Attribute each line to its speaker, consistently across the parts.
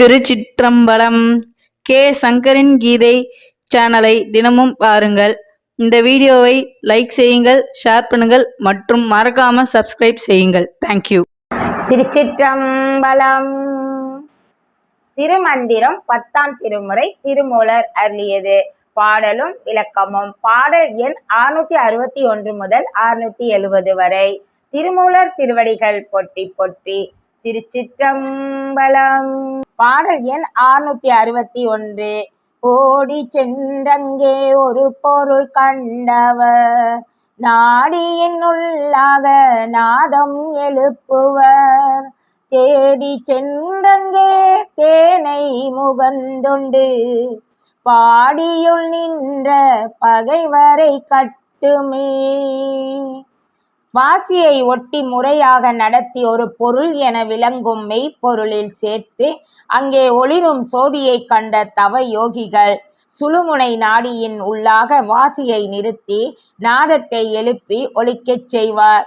Speaker 1: திருச்சிற்றம்பலம். K சங்கரின் கீதை சேனலை தினமும் பாருங்கள். இந்த வீடியோவை லைக் செய்யுங்கள், ஷேர் பண்ணுங்கள் மற்றும் மறக்காம சப்ஸ்கிரைப் செய்யுங்கள். தேங்க்யூ.
Speaker 2: திருச்சிற்றம்பலம். திருமந்திரம் 10ஆம் திருமுறை திருமூலர் அருளியது. பாடலும் விளக்கமும். பாடல் எண் 661 முதல் 670 வரை. திருமூலர் திருவடிகள் போற்றி போற்றி. திருச்சிற்றம்பலம். பாடல் எண் 661. ஓடி சென்றங்கே ஒரு பொருள் கண்டவர் நாடியின் உள்ளாக நாதம் எழுப்புவர். தேடி சென்றங்கே தேனை முகந்தொண்டு பாடியுள் நின்ற பகைவரை கட்டுமே. வாசியை ஒட்டி முறையாக நடத்தி ஒரு பொருள் என விளங்கும் மெய்ப்பொருளில் சேர்த்து அங்கே ஒளிரும் சோதியை கண்ட தவ யோகிகள் சுழுமுனை நாடியின் உள்ளாக வாசியை நிறுத்தி நாதத்தை எழுப்பி ஒலிக்கச் செய்வார்.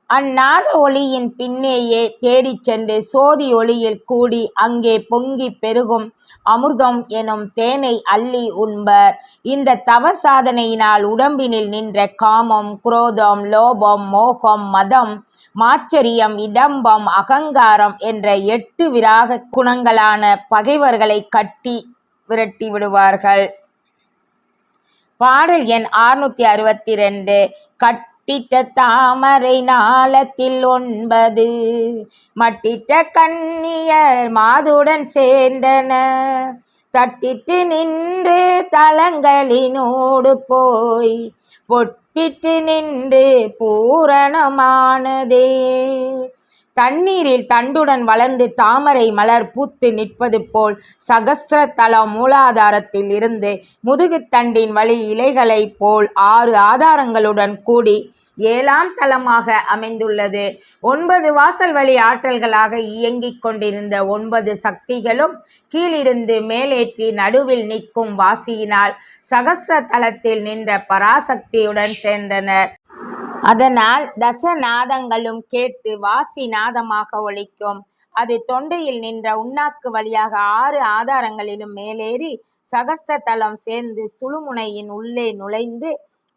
Speaker 2: அந்நாத ஒளியின் பின்னேயே தேடிச் சென்று சோதி ஒளியில் கூடி அங்கே பொங்கி பெருகும் அமிர்தம் எனும் தேனை அள்ளி உண்பர். இந்த தவ சாதனையினால் உடம்பினில் நின்ற காமம், குரோதம், லோபம், மோகம், மதம், மாச்சரியம், இடம்பம், அகங்காரம் என்ற 8 விராக குணங்களான பகைவர்களை கட்டி விரட்டி விடுவார்கள். பாடல் எண் 662. கட்டிட்ட தாமரை நாளத்தில் 9 மட்டிட்ட கன்னியர் மாதுடன் சேர்ந்தனர். தட்டிட்டு நின்று தலங்களினோடு போய் பொட்டிட்டு நின்று பூரணமானதே. தண்ணீரில் தண்டுடன் வளர்ந்து தாமரை மலர் பூத்து நிற்பது போல் சகஸ்ர தலம் மூலாதாரத்தில் இருந்து முதுகுத்தண்டின் வழி இலைகளை போல் 6 ஆதாரங்களுடன் கூடி 7ஆம் தலமாக அமைந்துள்ளது. 9 வாசல் வழி ஆற்றல்களாக இயங்கிக் கொண்டிருந்த 9 சக்திகளும் கீழிருந்து மேலேற்றி நடுவில் நிற்கும் வாசியினால் சகஸ்ர தலத்தில் நின்ற பராசக்தியுடன் சேர்ந்தனர். அதனால் தசநாதங்களும் கேட்டு வாசி நாதமாக ஒலிக்கும். அது தொண்டையில் நின்ற உண்ணாக்கு வழியாக 6 ஆதாரங்களிலும் மேலேறி சகஸ்ர தலம் சேர்ந்து சுழுமுனையின் உள்ளே நுழைந்து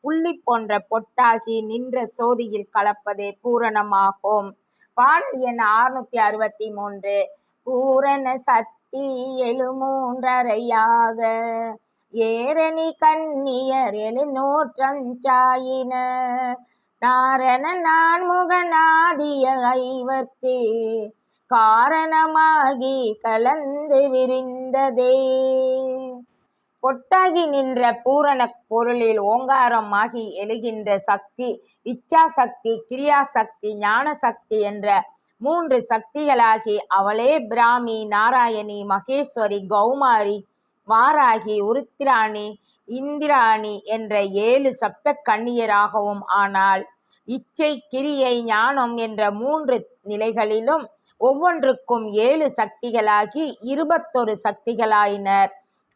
Speaker 2: புள்ளி போன்ற பொட்டாகி நின்ற சோதியில் கலப்பதே பூரணமாகும். பாடல் எண் 663. பூரண சக்தி 7 ஏரணி கன்னியர் 700 நாரண நான்முகனாதிய 5 காரணமாகி கலந்து விரிந்ததே. பொட்டாகி நின்ற பூரண பொருளில் ஓங்காரமாகி எழுகின்ற சக்தி இச்சா சக்தி, கிரியா சக்தி, ஞான சக்தி என்ற 3 சக்திகளாகி அவளே பிராமி, நாராயணி, மகேஸ்வரி, கௌமாரி, வாராகி, உருத்திராணி, இந்திராணி என்ற 7 சப்த கன்னியராகவும் ஆனாள். இச்சை, கிரியை, ஞானம் என்ற 3 நிலைகளிலும் ஒவ்வொன்றுக்கும் 7 சக்திகளாகி 21 சக்திகளாயினர்.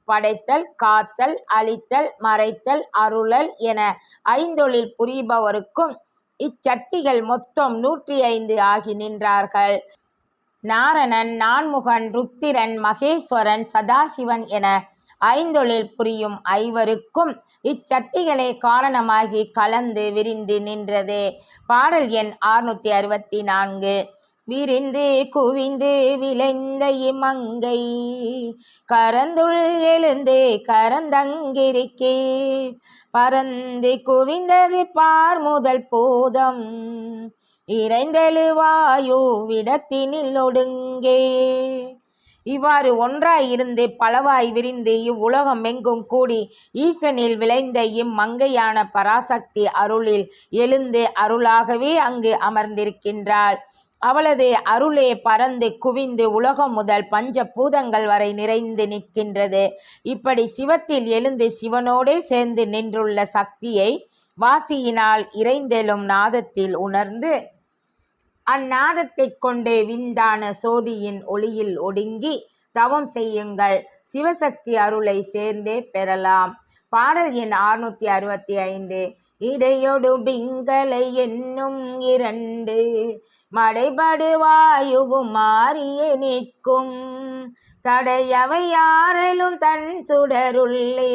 Speaker 2: படைத்தல், காத்தல், அழித்தல், மறைத்தல், அருளல் என 5 புரிபவருக்கும் இச்சக்திகள் மொத்தம் 105 ஆகி நின்றார்கள். நாரணன், நான்முகன், ருத்திரன், மகேஸ்வரன், சதாசிவன் என 5 புரியும் 5ருக்கும் இச்சக்திகளே காரணமாகி கலந்து விரிந்து நின்றதே. பாடல் எண் 664. விரிந்து குவிந்து விளைந்த இம்மங்கை கரந்துள் எழுந்து கரந்தங்கிருக்கே பரந்து குவிந்தது பார் முதல் பூதம் இறைந்தெழுவாயு விடத்தினில் ஒடுங்கே. இவ்வாறு ஒன்றாய் இருந்து பலவாய் விரிந்து இவ்வுலகம் எங்கும் கூடி ஈசனில் விளைந்த இம்மங்கையான பராசக்தி அருளில் எழுந்து அருளாகவே அங்கு அமர்ந்திருக்கின்றாள். அவளது அருளே பரந்து குவிந்து உலகம் முதல் பஞ்ச பூதங்கள் வரை நிறைந்து நிற்கின்றது. இப்படி சிவத்தில் எழுந்து சிவனோடே சேர்ந்து நின்றுள்ள சக்தியை வாசியினால் இறைந்தெழும் நாதத்தில் உணர்ந்து அந்நாதத்தைக் கொண்டே விந்தான சோதியின் ஒளியில் ஒடுங்கி தவம் செய்யுங்கள். சிவசக்தி அருளை சேர்ந்தே பெறலாம். பாடல் எண் 665. இடையொடு பிங்களை என்னும் 2 மடைபடு வாயுவும் மாறியே நிற்கும் தடையவை யாரலும் தன் சுடருள்ளே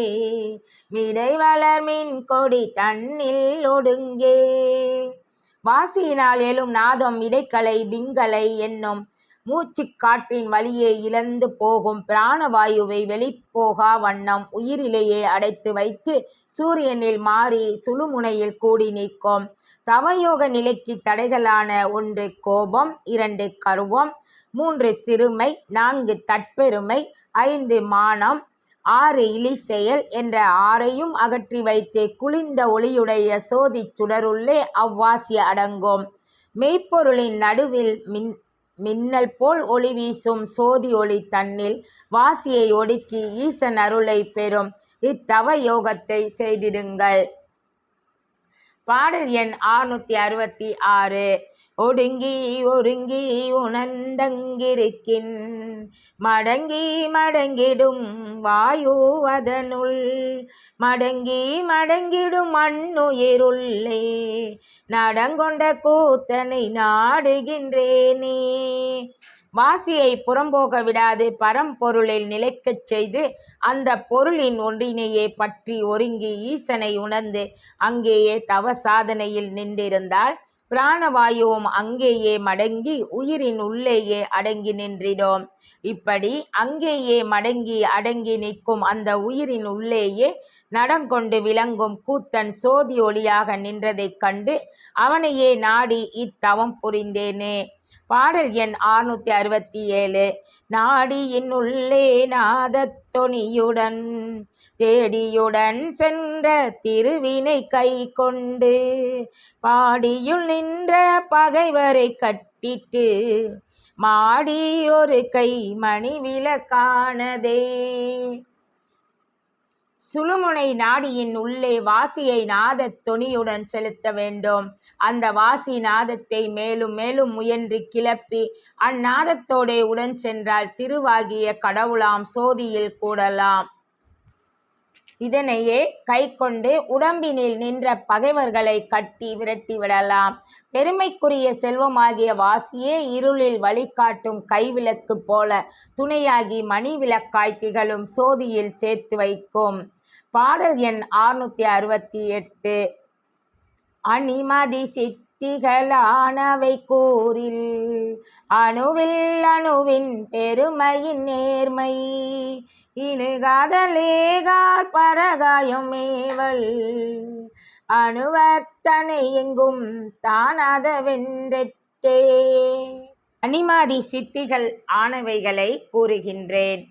Speaker 2: விடை வளர்மின் கொடி தன்னில் ஒடுங்கே. வாசியினால் எழும் நாதம் இடைக்கலை பிங்களை என்னும் மூச்சுக் காற்றின் வழியே இழந்து போகும் பிராணவாயுவை வெளிப்போகா வண்ணம் உயிரிலேயே அடைத்து வைத்து சூரியனில் மாறி சுழுமுனையில் கூடி நிற்கும். தவயோக நிலைக்கு தடைகளான 1 கோபம், 2 கர்வம், 3 சிறுமை, 4 தற்பெருமை, 5 மானம், 6 இழிசெயல் என்ற 6ஐயும் அகற்றி வைத்து குளிர்ந்த ஒளியுடைய சோதிச் சுடருள்ளே அவ்வாசி அடங்கும். மெய்ப்பொருளின் நடுவில் மின்னல் போல் ஒளி வீசும் சோதி ஒளி தன்னில் வாசியை ஒடுக்கி ஈசன் அருளை பெறும் இத்தவ யோகத்தை செய்திடுங்கள். பாடல் எண் 666. ஒடுங்கி ஒருங்கி உணர்ந்தங்கிருக்கின் மடங்கி மடங்கிடும் வாயு அதனுள் மடங்கி மடங்கிடும் மண்ணுயிருள்ளே நடங்கொண்ட கூத்தனை நாடுகின்றேனே. வாசியை புறம்போக விடாது பரம்பொருளில் நிலைக்கச் செய்து அந்த பொருளின் ஒன்றினையே பற்றி ஒருங்கி ஈசனை உணர்ந்து அங்கேயே தவ சாதனையில் நின்றிருந்தால் பிராணவாயுவும் அங்கேயே மடங்கி உயிரின் உள்ளேயே அடங்கி நின்றிடும். இப்படி அங்கேயே மடங்கி அடங்கி நிற்கும் அந்த உயிரின் உள்ளேயே நடங்கொண்டு விளங்கும் கூத்தன் சோதி ஒளியாக நின்றதைக் கண்டு அவனையே நாடி இத்தவம் புரிந்தேனே. பாடல் எண் 667. நாடியின் உள்ளே நாதத் தொனியுடன் தேடியுடன் சென்ற திருவினை கை கொண்டு பாடியுள் நின்ற பகைவரை கட்டிட்டு மாடி ஒரு கை மணி விளக்கானதே. சுழுமுனை நாடியின் உள்ளே வாசியை நாதத் தொனியுடன் செலுத்த வேண்டும். அந்த வாசி நாதத்தை மேலும் மேலும் முயன்று கிளப்பி அந்நாதத்தோடே உடன் சென்றால் திருவாகிய கடவுளாம் சோதியில் கூடலாம். இதனையே கை கொண்டு உடம்பினில் நின்ற பகைவர்களை கட்டி விரட்டி விடலாம். பெருமைக்குரிய செல்வமாகிய வாசியே இருளில் வழிகாட்டும் கைவிளக்கு போல துணையாகி மணி விளக்காய் திகழும் சோதியில் சேர்த்து வைக்கும். பாடல் எண் 668. அணிமதி சித்திகளானவை கூறில் அணுவில் அணுவின் பெருமையின் நேர்மை இணுகாதலேகார் பரகாயம் மேவல் அணுவத்தனை எங்கும் தானாத வென்றே. அணிமாதி சித்திகள் ஆனவைகளை கூறுகின்றேன்.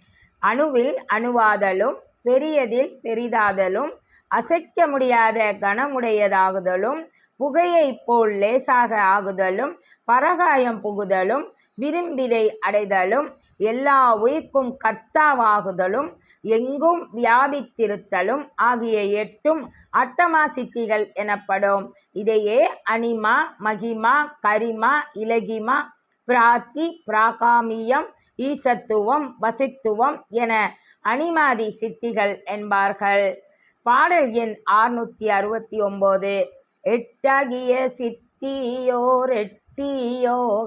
Speaker 2: அணுவில் அணுவாதலும் பெரியதில் பெரிதாதலும் அசைக்க முடியாத கனமுடையதாகுதலும் புகையைப் போல் லேசாக ஆகுதலும் பரகாயம் புகுதலும் விரும்பிதை அடைதலும் எல்லா உயிர்க்கும் கர்த்தாவாகுதலும் எங்கும் வியாபித்திருத்தலும் ஆகிய 8ம் அட்டமா சித்திகள் எனப்படும். இதையே அனிமா, மகிமா, கரிமா, இலகிமா, பிராத்தி, பிராகாமியம், ஈசத்துவம், வசித்துவம் என அணிமாதி சித்திகள் என்பார்கள். பாடல் எண் 669. எட்டாகிய சித்தியோர் எட்டியோகத்தால்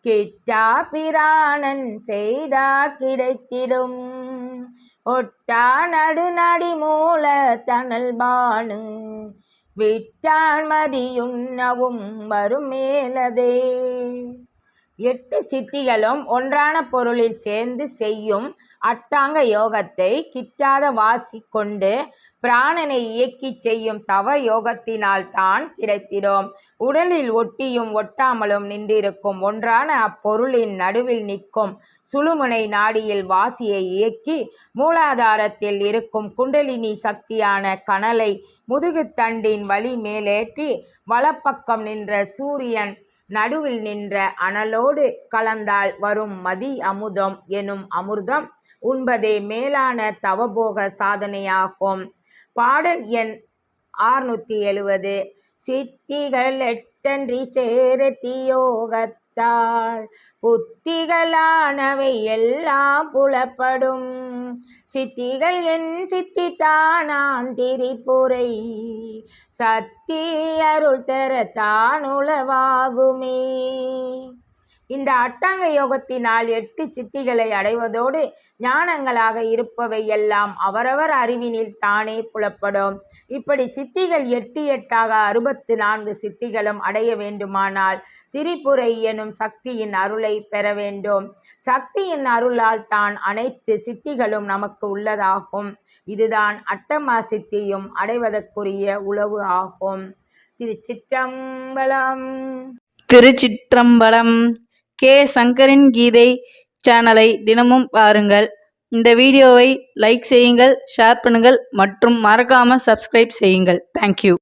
Speaker 2: கிட்டா பிராணன் செய்தார் கிடைத்திடும் ஒட்டா நடுநடி மூல தனல் பானு விட்டான் மதியுண்ணவும் வரும் மேலதே. 8 சித்திகளும் ஒன்றான பொருளில் சேர்ந்து செய்யும் அட்டாங்க யோகத்தை கிட்டாத வாசி கொண்டு பிராணனை இயக்கிச் செய்யும் தவ யோகத்தினால் தான் கிடைத்திடும். உடலில் ஒட்டியும் ஒட்டாமலும் நின்றிருக்கும் ஒன்றான அப்பொருளின் நடுவில் நிற்கும் சுழுமுனை நாடியில் வாசியை இயக்கி மூலாதாரத்தில் இருக்கும் குண்டலினி சக்தியான கனலை முதுகுத்தண்டின் வழி மேலேற்றி வலப்பக்கம் நின்ற சூரியன் நடுவில் நின்ற அனலோடு கலந்தால் வரும் மதி அமுதம் எனும் அமிர்தம் உண்பதே மேலான தவபோக சாதனையாகும். பாடல் எண் 670. சித்திகள் எட்டன்றி சேரட்டி யோகத்தால் புத்திகளானவை எல்லாம் புலப்படும் சித்திகள் என் சித்தி தானான் திரிபுரை சத்தி அருள் தர தானுளவாகுமே. இந்த அட்டாங்க யோகத்தினால் 8 சித்திகளை அடைவதோடு ஞானங்களாக இருப்பவை எல்லாம் அவரவர் அறிவினில் தானே புலப்படும். இப்படி சித்திகள் 8 8ஆக 64 சித்திகளும் அடைய வேண்டுமானால் திரிபுரை எனும் சக்தியின் அருளை பெற வேண்டும். சக்தியின் அருளால் தான் அனைத்து சித்திகளும் நமக்கு உள்ளதாகும். இதுதான் அட்டமா சித்தியும் அடைவதற்குரிய உளவு ஆகும். திருச்சிற்றம்பலம்.
Speaker 1: திருச்சிற்றம்பலம். கே சங்கரின் கீதை சேனலை தினமும் பாருங்கள். இந்த வீடியோவை லைக் செய்யுங்கள், ஷேர் பண்ணுங்கள் மற்றும் மறக்காம சப்ஸ்கிரைப் செய்யுங்கள். தேங்க்யூ.